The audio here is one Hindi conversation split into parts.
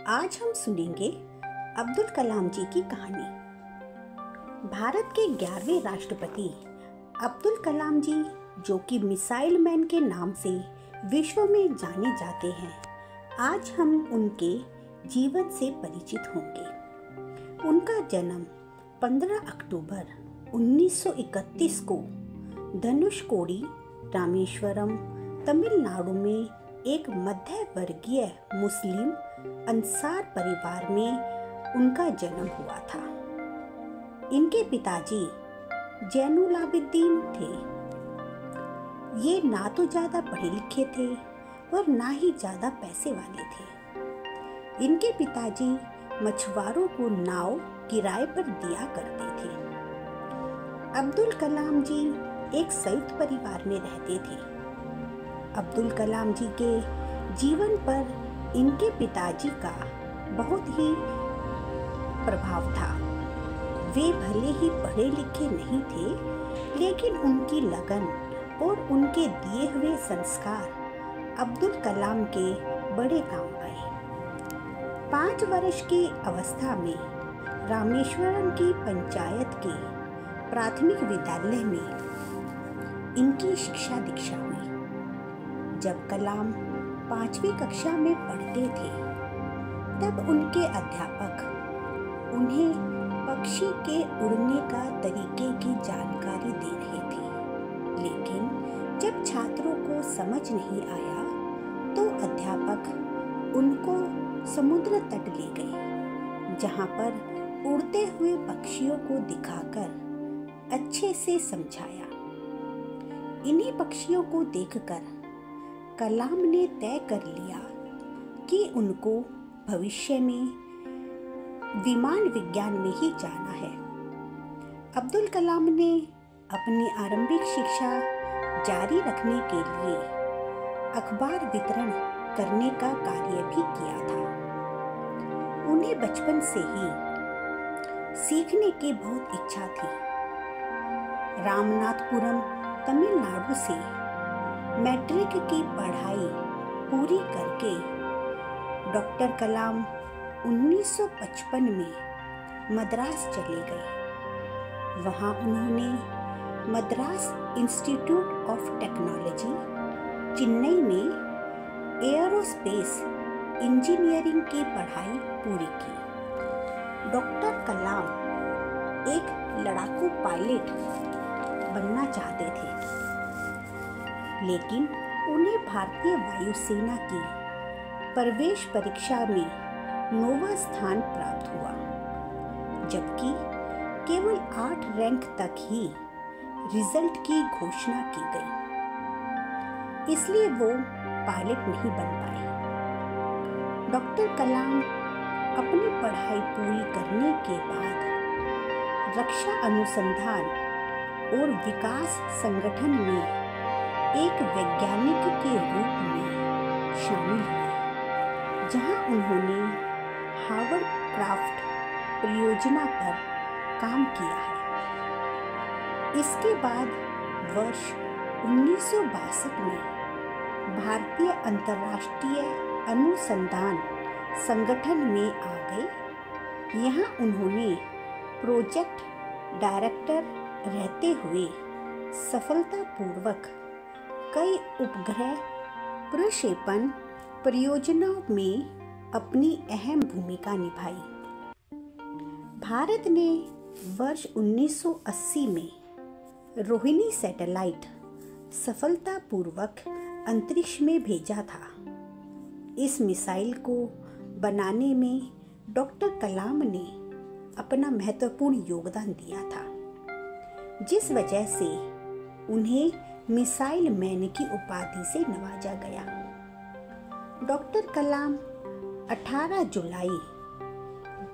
आज हम सुनेंगे अब्दुल कलाम जी की कहानी। भारत के 11वें राष्ट्रपति अब्दुल कलाम जी, जो कि मिसाइल मैन के नाम से विश्व में जाने जाते हैं, आज हम उनके जीवन से परिचित होंगे। उनका जन्म 15 अक्टूबर 1931 को धनुषकोडी, रामेश्वरम, तमिलनाडु में एक मध्य वर्गीय मुस्लिम अंसार परिवार में उनका जन्म हुआ था। इनके पिताजी जैनुलाब्दीन थे। ये ना तो ज्यादा पढ़े लिखे थे और ना ही ज्यादा पैसे वाले थे। इनके पिताजी मछुआरों को नाव किराए पर दिया करते थे। अब्दुल कलाम जी एक संयुक्त परिवार में रहते थे। अब्दुल कलाम जी के जीवन पर इनके पिताजी का बहुत ही प्रभाव था। वे भले ही पढ़े लिखे नहीं थे, लेकिन उनकी लगन और उनके दिए हुए संस्कार अब्दुल कलाम के बड़े काम आए। 5 वर्ष की अवस्था में रामेश्वरम की पंचायत के प्राथमिक विद्यालय में इनकी शिक्षा दीक्षा हुई। जब कलाम 5वीं कक्षा में पढ़ते थे, तब उनके अध्यापक उन्हें पक्षी के उड़ने का तरीके की जानकारी दे रहे थे। लेकिन जब छात्रों को समझ नहीं आया, तो अध्यापक उनको समुद्र तट ले गए, जहां पर उड़ते हुए पक्षियों को दिखाकर अच्छे से समझाया। इन्हीं पक्षियों को देखकर कलाम ने तय कर लिया कि उनको भविष्य में विमान विज्ञान में ही जाना है। अब्दुल कलाम ने अपनी आरंभिक शिक्षा जारी रखने के लिए अखबार वितरण करने का कार्य भी किया था। उन्हें बचपन से ही सीखने की बहुत इच्छा थी। रामनाथपुरम, तमिलनाडु से मैट्रिक की पढ़ाई पूरी करके डॉक्टर कलाम 1955 में मद्रास चले गए। वहां उन्होंने Madras institute of technology, Chennai में एयरोस्पेस इंजीनियरिंग की पढ़ाई पूरी की। डॉक्टर कलाम एक लड़ाकू पायलट बनना चाहते थे, लेकिन उन्हें भारतीय वायुसेना की प्रवेश परीक्षा में 9वां स्थान प्राप्त हुआ, जबकि केवल 8 रैंक तक ही रिजल्ट की घोषणा की गई। इसलिए वो पायलट नहीं बन पाए। डॉक्टर कलाम अपनी पढ़ाई पूरी करने के बाद रक्षा अनुसंधान और विकास संगठन में एक वैज्ञानिक के रूप में शामिल हुए, जहां उन्होंने हार्वर्ड क्राफ्ट परियोजना पर काम किया है। इसके बाद वर्ष 1962 में भारतीय अंतर्राष्ट्रीय अनुसंधान संगठन में आ गए। यहाँ उन्होंने प्रोजेक्ट डायरेक्टर रहते हुए सफलतापूर्वक कई उपग्रह प्रक्षेपण परियोजनाओं में अपनी अहम भूमिका निभाई। भारत ने वर्ष 1980 में रोहिणी सैटेलाइट सफलतापूर्वक अंतरिक्ष में भेजा था। इस मिसाइल को बनाने में डॉक्टर कलाम ने अपना महत्वपूर्ण योगदान दिया था, जिस वजह से उन्हें मिसाइल मैन की उपाधि से नवाजा गया। डॉक्टर कलाम 18 जुलाई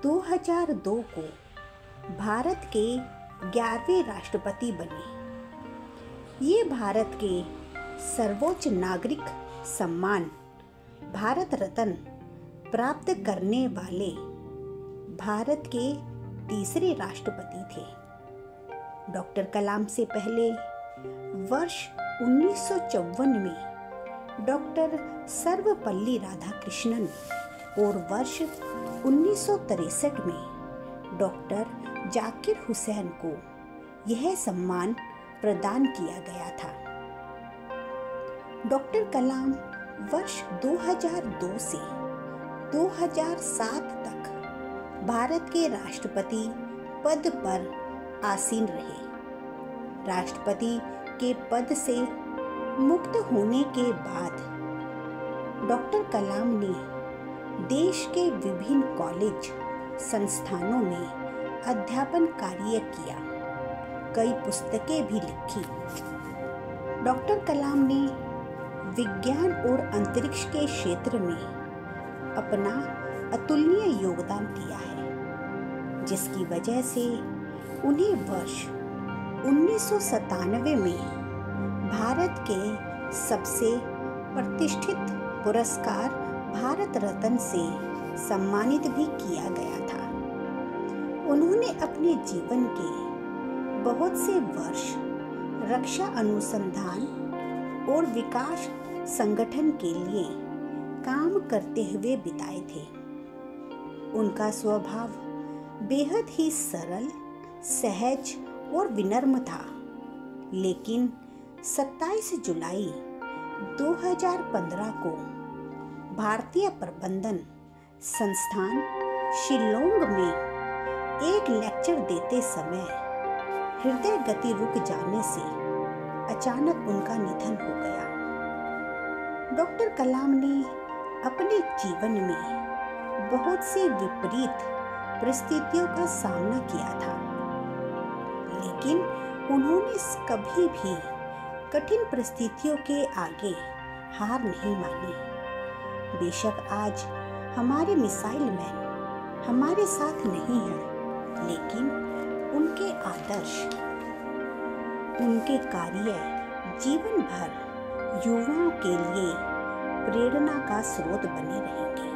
2002 को भारत के 11वें राष्ट्रपति बने। ये भारत के सर्वोच्च नागरिक सम्मान भारत रत्न प्राप्त करने वाले भारत के तीसरे राष्ट्रपति थे। डॉक्टर कलाम से पहले वर्ष 1954 में डॉक्टर सर्वपल्ली राधाकृष्णन और वर्ष 1963 में डॉक्टर जाकिर हुसैन को यह सम्मान प्रदान किया गया था। डॉक्टर कलाम वर्ष 2002 से 2007 तक भारत के राष्ट्रपति पद पर आसीन रहे। राष्ट्रपति के पद से मुक्त होने के बाद डॉक्टर कलाम ने देश के विभिन्न कॉलेज संस्थानों में अध्यापन कार्य किया, कई पुस्तकें भी लिखी। डॉक्टर कलाम ने विज्ञान और अंतरिक्ष के क्षेत्र में अपना अतुलनीय योगदान दिया है, जिसकी वजह से उन्हें वर्ष 1997 में भारत के सबसे प्रतिष्ठित पुरस्कार भारत रत्न से सम्मानित भी किया गया था। उन्होंने अपने जीवन के बहुत से वर्ष रक्षा अनुसंधान और विकास संगठन के लिए काम करते हुए बिताए थे। उनका स्वभाव बेहद ही सरल, सहज और विनम्र था, लेकिन 27 जुलाई 2015 को भारतीय प्रबंधन संस्थान शिलोंग में एक लेक्चर देते समय हृदय गति रुक जाने से अचानक उनका निधन हो गया। डॉक्टर कलाम ने अपने जीवन में बहुत सी विपरीत परिस्थितियों का सामना किया था, लेकिन उन्होंने कभी भी कठिन परिस्थितियों के आगे हार नहीं मानी। बेशक आज हमारे मिसाइल मैन हमारे साथ नहीं है, लेकिन उनके आदर्श, उनके कार्य जीवन भर युवाओं के लिए प्रेरणा का स्रोत बने रहेंगे।